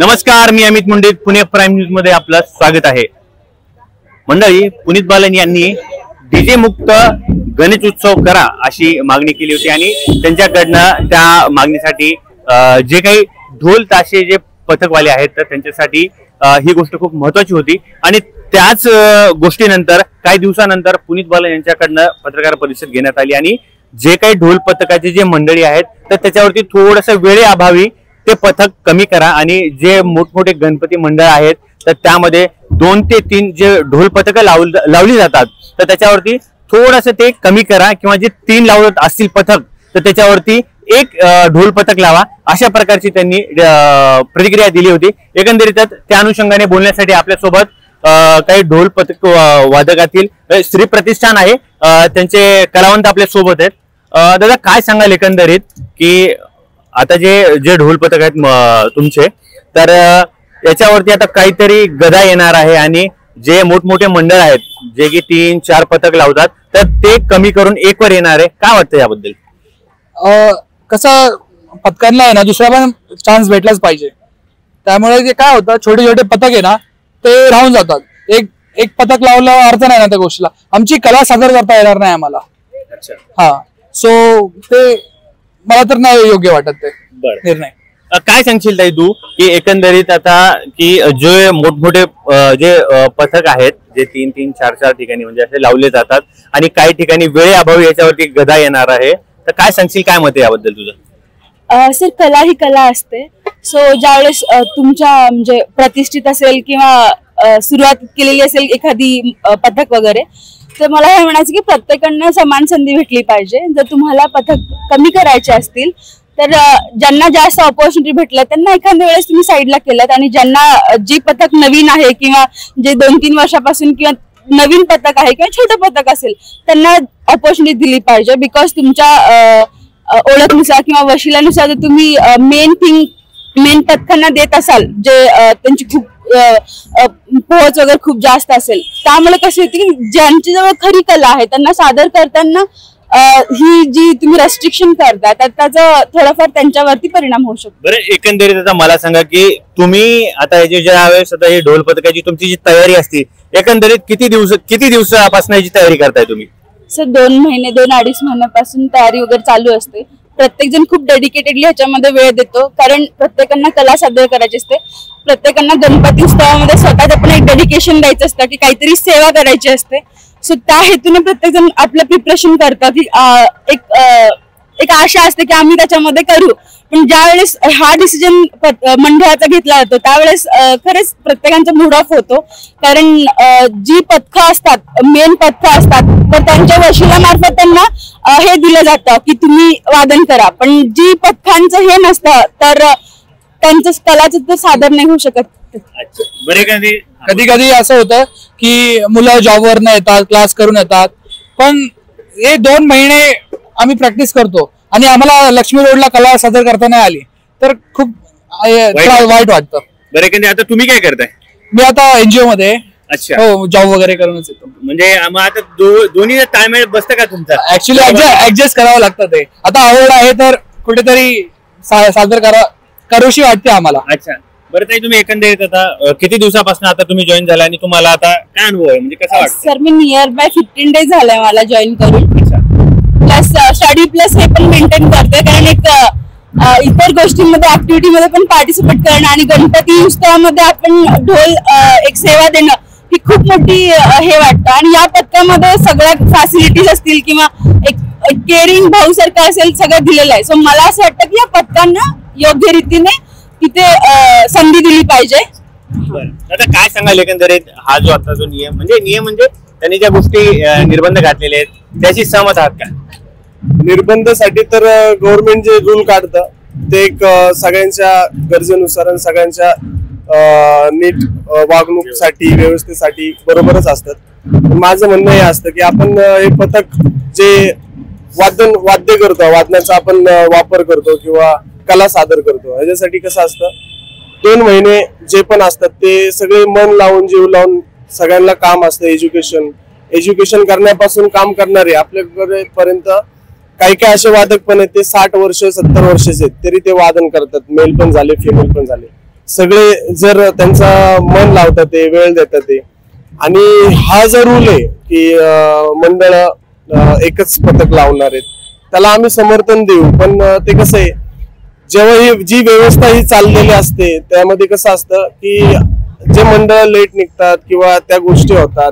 नमस्कार, मी Amit Munde, Pune prime news मध्ये आपलं स्वागत आहे। मंडळी, पुनीत बालन यांनी डीजे मुक्त गणेश उत्सव करा अशी मागणी केली होती आणि त्यांच्याकडनं त्या मागणीसाठी जे काही ढोल ताशे जे पथकवाले आहेत तर त्यांच्यासाठी ही गोष्ट खूप महत्त्वाची होती। आणि त्याच गोष्टीनंतर काही दिवसानंतर पुनीत बालन यांच्याकडनं पत्रकार परिषद घेण्यात आली आणि जे काही ढोल पथकाचे जे मंडळी आहेत तर त्याच्यावरती थोडंसं वेळेअभावी ते पथक कमी करा आणि जे मोठमोठे गणपती मंडळ आहेत तर त्यामध्ये 2 ते 3 जे ढोल पथक लावली जातात तर त्याच्यावरती थोडंसं ते कमी करा किंवा जे 3 लावत असतील पथक तर त्याच्यावरती 1 ढोल पथक लावा अशा प्रकारची त्यांनी प्रतिक्रिया दिली होती। एकंदरीतच त्या अनुषंगाने बोलण्यासाठी आपल्यासोबत काही ढोल पथक वादकातील श्री प्रतिष्ठान आहे, त्यांचे कलावंत आपल्या सोबत आहेत। दादा, काय सांगाल एकंदरीत की आता जे ढोल पथक आहेत तुमचे तर याच्यावरती आता काहीतरी गदा येणार आहे आणि जे मोठमोठे मंडळ आहेत जे की 3-4 पथक लावतात तर ते कमी करून 1 वर येणार आहे, काय वाटतं याबद्दल? कसं पथकांना आहे ना दुसरा पण चान्स भेटलाच पाहिजे, त्यामुळे जे काय होतं छोटे छोटे पथक आहे ना ते राहून जातात। एक पथक लावलं अर्थ नाही ना त्या गोष्टीला, आमची कला सादर करता येणार नाही आम्हाला। अच्छा, हा, सो ते मला तर नाही योग्य वाटत ते निर्णय। काय सांगशील ताई तू की एकंदरीत आता की जे मोठमोठे जे पथक आहेत जे 3-3, 4-4 ठिकाणी म्हणजे असे लावले जातात आणि काही ठिकाणी वेळेअभावी याच्यावरती गदा येणार आहे, तर काय सांगशील, काय मत आहे याबद्दल तुझं? सर, कला ही कला असते। सो ज्यावेळेस तुमच्या म्हणजे प्रतिष्ठित असेल किंवा सुरुवात केलेली असेल एखादी पथक वगैरे, तर मला हे म्हणायचं की प्रत्येकांना समान संधी भेटली पाहिजे। जर तुम्हाला पथक कमी करायचे असतील तर ज्यांना जास्त ऑपॉर्च्युनिटी भेटल्या त्यांना एखाद्या वेळेस तुम्ही साईडला केलात आणि ज्यांना जी पथक नवीन आहे किंवा जे 2-3 वर्षापासून किंवा नवीन पथक आहे किंवा छोटं पथक असेल त्यांना ऑपॉर्च्युनिटी दिली पाहिजे। बिकॉज तुमच्या ओळखनुसार किंवा वशिलानुसार जर तुम्ही मेन पथकांना देत असाल जे त्यांची खूप पोहोच वगैरे खूप जास्त असेल, त्यामुळे कशी होती की ज्यांची जवळ खरी कला आहे त्यांना सादर करताना ही जी तुम्ही रेस्ट्रिक्शन करता तर त्याचा थोडाफार त्यांच्यावरती परिणाम होऊ शकतो। बरं, एकंदरीत आता मला सांगा की तुम्ही आता ज्या वेळेस आता ही ढोल पथकाची तुमची जी तयारी असते एकंदरीत किती दिवसापासून याची तयारी करताय तुम्ही? सर, 2 महिने 2-2.5 महिन्यापासून तयारी वगैरे चालू असते। प्रत्येक जण खूप डेडिकेटेडली ह्याच्यामध्ये वेळ देतो, कारण प्रत्येकांना कला सादर करायची असते। प्रत्येकांना गणपती उत्सवामध्ये स्वतःच पण एक डेडिकेशन द्यायचं असतं की काहीतरी सेवा करायची असते। सो त्या हेतूने प्रत्येक जण आपलं प्रिपरेशन करतात की एक आशा असते की आम्ही त्याच्यामध्ये करू। पण ज्यावेळेस हा डिसिजन मंडळाचा घेतला जातो त्यावेळेस खरंच प्रत्येकांचा मूड ऑफ होतो, कारण जी पथकं असतात मेन पथकं असतात तर त्यांच्या वशिलामार्फत त्यांना हे दिलं जातं की तुम्ही वादन करा, पण जी पथकांचं हे नसतं तर त्यांचं कलाचं तर सादर नाही होऊ शकत। कधी कधी असं होतं की मुलं जॉबवर न येतात, क्लास करून येतात, पण हे 2 महिने आम्ही प्रॅक्टिस करतो आणि आम्हाला लक्ष्मी रोडला कला सादर करता नाही आली तर खूप वाईट वाटतं। बरं, आता तुम्ही काय करताय? मी आता एनजीओ मध्ये, अच्छा, हो, जॉब वगैरे करूनच येतो। म्हणजे आता दोन्ही ताळमेळ बसतं का तुमचा? ऍक्च्युली ऍडजस्ट करावं लागतं ते, आता आवड आहे तर कुठेतरी सादर करूशी वाटते आम्हाला। अच्छा, बरं ताई, तुम्ही एकंदरीत आता किती दिवसापासून आता तुम्ही जॉईन झाला आणि तुम्हाला आता काय अनुभव आहे, म्हणजे कसं वाटतं? Sir, me near by 15 days झालाय मला जॉईन करून, प्लस स्टडी प्लस हे पण मेंटेन करते, कारण एक इतर गोष्टींमध्ये ऍक्टिव्हिटीमध्ये पण पार्टिसिपेट करणं आणि गणपती उत्सवामध्ये आपण ढोल एक सेवा देणं ही खूप मोठी हे वाटतं। आणि या पथकामध्ये सगळ्या फॅसिलिटीज असतील किंवा एक केअरिंग भाऊ सारखं असेल सगळं दिलेलं आहे। सो मला असं वाटतं की या पथकांना योग्य रीतीने तिथे संधी दिली पाहिजे। आता काय सांगाल एकंदरीत हा जो आता जो नियम म्हणजे त्यांनी ज्या गोष्टी निर्बंध घातलेले आहेत त्याची सहमत आहात का? निर्बंधासाठी तर गव्हर्नमेंट जे रूल काढतं ते एक सगळ्यांच्या गरजेनुसार आणि सगळ्यांच्या नीट वागणुकीसाठी व्यवस्थेसाठी बरोबरच असतात। माझं म्हणणं हे असतं की आपण हे पथक जे वाद्य करतो, वादनाचा आपण वापर करतो किंवा कला सादर करतो, ह्याच्यासाठी कसं असतं 2 महिने जे पण असतात ते सगळे मन लावून जीव लावून सगळ्यांना काम असतं। एज्युकेशन करण्यापासून काम करणारे आपल्याकडे पर्यंत काही असे वादक पण आहेत ते 60 वर्ष 70 वर्षाचे आहेत तरी ते वादन करतात, मेल पण झाले फिमेल पण झाले। सगळे जर त्यांचा मन लावतात ते वेळ देतात ते, आणि हा जो रूल आहे की मंडळ एकच पथक लावणार आहेत त्याला आम्ही समर्थन देऊ. पण ते कसं आहे, जेव्हा ही जी व्यवस्था ही चाललेली असते त्यामध्ये कसं असतं की जे मंडळ लेट निघतात किंवा त्या गोष्टी होतात,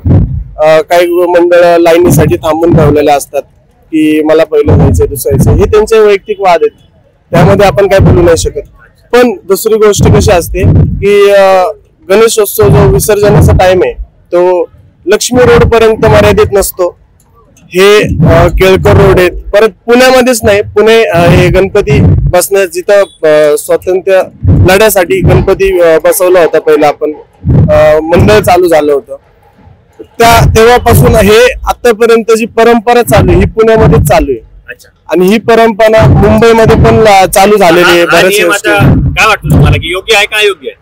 काही मंडळ लाईनीसाठी थांबून ठेवलेले असतात की मला पहिलं जायचंय दुसरं जायचंय, हे त्यांचे वैयक्तिक वाद आहेत, त्यामध्ये आपण काय बोलू नाही शकत. पण दुसरी गोष्ट कशी असते की गणेशोत्सव जो विसर्जनाचा टाइम आहे तो लक्ष्मी रोड पर्यंत मर्यादित नसतो. हे केळकर रोड आहेत, परत पुण्यामध्येच नाही, पुणे हे गणपती बसण्या जिथं स्वातंत्र्य लढ्यासाठी गणपती बसवला होता पहिला आपण मंडळ चालू झालं होतं, तेव्हापासून हे आतापर्यंत जी परंपरा चालू आहे ही पुण्यामध्येच चालू आहे. आणि ही परंपरा मुंबईमध्ये पण चालू झालेली आहे बऱ्याच गोष्टी. काय वाटतं तुम्हाला की योग्य आहे का योग्य आहे?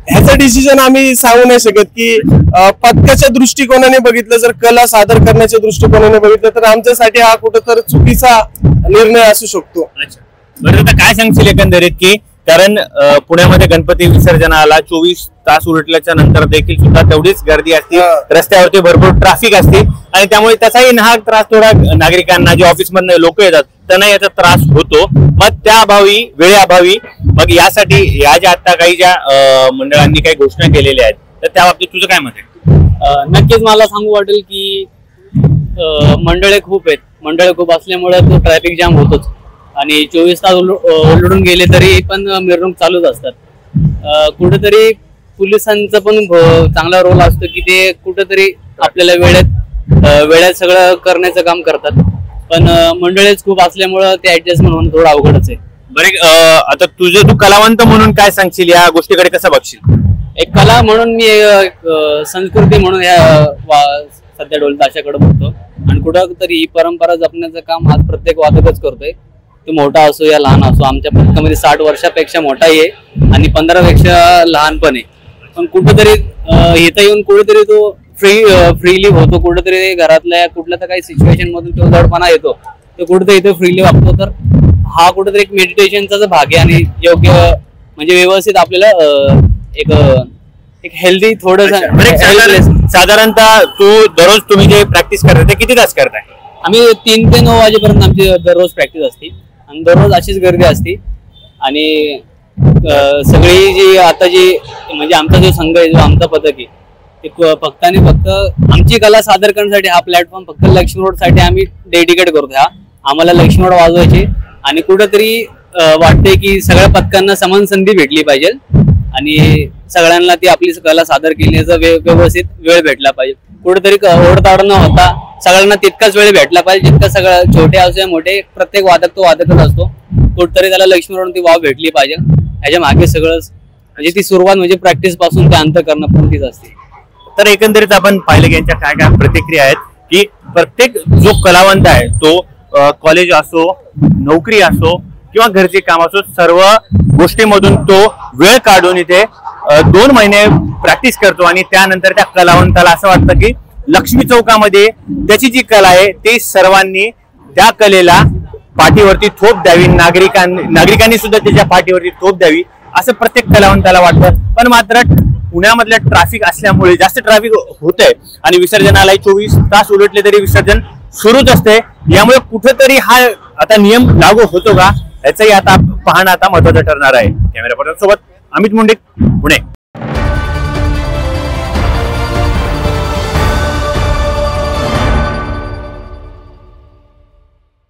ह्याचा डिसिजन आम्ही सांगू नाही शकत की पथकाच्या दृष्टिकोनाने बघितलं, जर कला सादर करण्याच्या दृष्टिकोनाने बघितलं तर आमच्यासाठी हा कुठेतरी चुकीचा निर्णय असू शकतो. बरं, आता काय सांगशील एकंदरीत की कारण पुण्यामध्ये गणपती विसर्जनाला 24 तास उलटल्याच्या नंतर देखील सुद्धा तेवढीच गर्दी असते, रस्त्यावरती भरपूर ट्रॅफिक असते आणि त्यामुळे त्याचाही नाहक त्रास थोडा नागरिकांना, जे ऑफिस मधून लोक येतात त्यांना याचा त्रास होतो. मग त्या अभावी, वेळेअभावी, मग यासाठी या ज्या आता काही ज्या मंडळांनी काही घोषणा केलेल्या आहेत तर त्या बाबतीत तुझं काय मत आहे? नक्कीच मला सांगू वाटेल की मंडळे खूप आहेत, मंडळे खूप असल्यामुळे तो ट्रॅफिक जाम होतोच आणि 24 तास उलटून गेले तरी पण मिरवणूक चालूच असतात. कुठेतरी पोलिसांचा पण चांगला रोल असतो की ते कुठेतरी आपल्याला वेळेत सगळं करण्याचं काम करतात, पण मंडळीच खूप असल्यामुळं ते ऍडजस्टमेंट होणं थोडं अवघडच आहे. बरे, आता तू कलावंत म्हणून काय सांगशील, या गोष्टीकडे कसं बघशील? एक कला म्हणून मी संस्कृती म्हणून सध्या ढोल ताशाकडे बघतो आणि कुठं तरी ही परंपरा जपण्याचं काम आज प्रत्येक वादकच करतोय, तो मोठा असो या लहान असो. आमच्या पथकामध्ये 60 वर्षापेक्षा मोठाही आहे आणि 15 पेक्षा लहान पण आहे, पण कुठेतरी इथं येऊन कुठेतरी तो फ्रीली होतो, कुठेतरी घरातल्या कुठल्या तर काही सिच्युएशन मधून तो जडपणा येतो, तो कुठेतरी इथे फ्रीली वागतो. तर हा कुठेतरी एक मेडिटेशनचा भाग आहे आणि योग्य म्हणजे व्यवस्थित आपल्याला एक हेल्दी थोडं. साधारणतः दररोज तुम्ही जे प्रॅक्टिस करताय ते किती तास करताय? आम्ही 3 ते 9 वाजेपर्यंत आमची दररोज प्रॅक्टिस असते आणि दररोज अशीच गर्दी असते. आणि सगळी जी आता जी म्हणजे आमचा जो संघ आहे, जो आमचा पथक आहे, ते फक्त आणि फक्त आमची कला सादर करण्यासाठी हा प्लॅटफॉर्म फक्त लक्ष्मी रोड साठी आम्ही डेडिकेट करतो. हा आम्हाला लक्ष्मी रोड वाजवायची आणि कुठेतरी वाटते की सगळ्या पथकांना समान संधी भेटली पाहिजे आणि सगळ्यांना ती आपली कला सादर केल्याचा व्यवस्थित वेळ भेटला पाहिजे. कुठेतरी ओढताड न होता सगळ्यांना तितकाच वेळ भेटला पाहिजे जितका सगळं छोटे असो मोठे प्रत्येक वादक तो वादकच असतो. कुठेतरी त्याला लक्ष्मी रोड ती वाव भेटली पाहिजे. ह्याच्या मागे सगळं म्हणजे ती सुरुवात म्हणजे प्रॅक्टिस पासून ते अंत करणं पण तीच असते. तर एकंदरीत आपण पाहिलं की यांच्या काय काय प्रतिक्रिया आहेत की प्रत्येक जो कलावंत आहे तो कॉलेज असो, नोकरी असो किंवा घरचे काम असो, सर्व गोष्टीमधून तो वेळ काढून इथे 2 महिने प्रॅक्टिस करतो आणि त्यानंतर त्या कलावंताला असं वाटतं की लक्ष्मी चौकामध्ये त्याची जी कला आहे ते सर्वांनी त्या कलेला पाठीवरती थोप द्यावी, नागरिकांनी सुद्धा त्याच्या पाठीवरती थोप द्यावी असं प्रत्येक कलावंताला वाटतं. पण मात्र पुण्यामधल्या ट्रॅफिक असल्यामुळे जास्त ट्रॅफिक होतंय आणि विसर्जनाला 24 तास उलटले तरी विसर्जन सुरूच असते. यामुळे कुठेतरी हा आता नियम लागू होतो का याचंही आता पाहणं आता महत्वाचं ठरणार आहे. कॅमेरा पर्सन सोबत अमित मुंडे, पुणे.